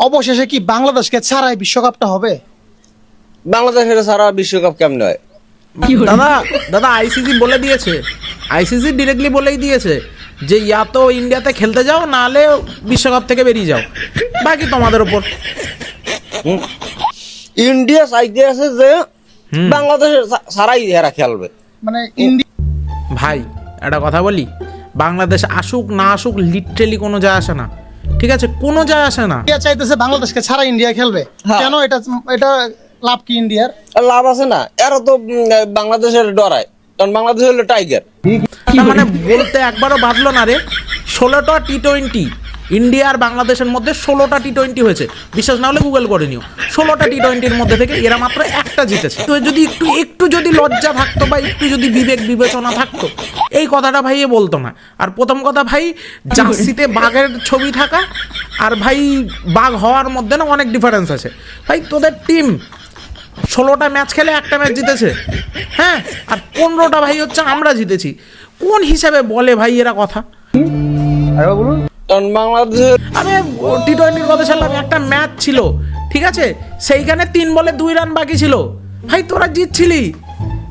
অবশেষে কি বাংলাদেশকে ছাড়াই বিশ্বকাপটা হবে? বাংলাদেশের সারা বিশ্বকাপ কেমনে হয়? দাদা দাদা আইসিসি বলে দিয়েছে, আইসিসি ডিরেক্টলি বলেই দিয়েছে যে ইয়া তো ইন্ডিয়াতে খেলতে যাও, নাহলে বিশ্বকাপ থেকে বেরিয়ে যাও, বাকি তোমাদের ওপর। ইন্ডিয়া চাইতে আছে যে বাংলাদেশের সারাই এরা খেলবে। মানে ইন্ডিয়া ভাই একটা কথা বলি, বাংলাদেশ আসুক না আসুক লিটারেলি কোনো যায় আসে না, ঠিক আছে, কোনো যায় আসে না। চাইতেছে বাংলাদেশকে ছাড়া ইন্ডিয়া খেলবে, হ্যাঁ। কেন? এটা এটা লাভ কি ইন্ডিয়ার? আর লাভ আছে না, এরা তো বাংলাদেশের ডরায়, কারণ বাংলাদেশ হলো টাইগার। না মানে বলতে একবারও বাঁধলো না রে। 16টা টি20 ইন্ডিয়া আর বাংলাদেশের মধ্যে 16টা টি20 হয়েছে, বিশ্বাস না হলে গুগল করে নিও। 16টা টি20-র মধ্যে থেকে এরা মাত্র একটা জিতেছে। তো যদি একটু যদি লজ্জা থাকতো বা একটু যদি বিবেক বিবেচনা থাকতো, এই কথাটা ভাই এ বলতো না। আর প্রথম কথা ভাই, জার্সিতে বাঘের ছবি থাকা আর ভাই বাঘ হওয়ার মধ্যে না অনেক ডিফারেন্স আছে। ভাই তোদের টিম 16টা ম্যাচ খেলে একটা ম্যাচ জিতেছে, হ্যাঁ, আর 15টা ভাই হচ্ছে আমরা জিতেছি। কোন হিসাবে বলে ভাই এরা কথা? কারণ বাংলাদেশের আমি টি20-র কথা ছাড়লাম, একটা ম্যাচ ছিল, ঠিক আছে, সেইখানে 3 বলে 2 রান বাকি ছিল, ভাই তোরা জিতছিলি।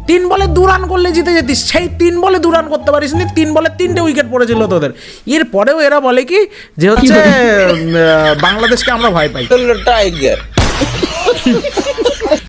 3 বলে 2 রান করলে জিতে যেতিস, সেই 3 বলে 2 রান করতে পারিস নি, 3 বলে 3টে উইকেট পড়েছিল তোদের। এরপরেও এরা বলে কি যে হচ্ছে বাংলাদেশকে আমরা ভয় পাই। টাইগার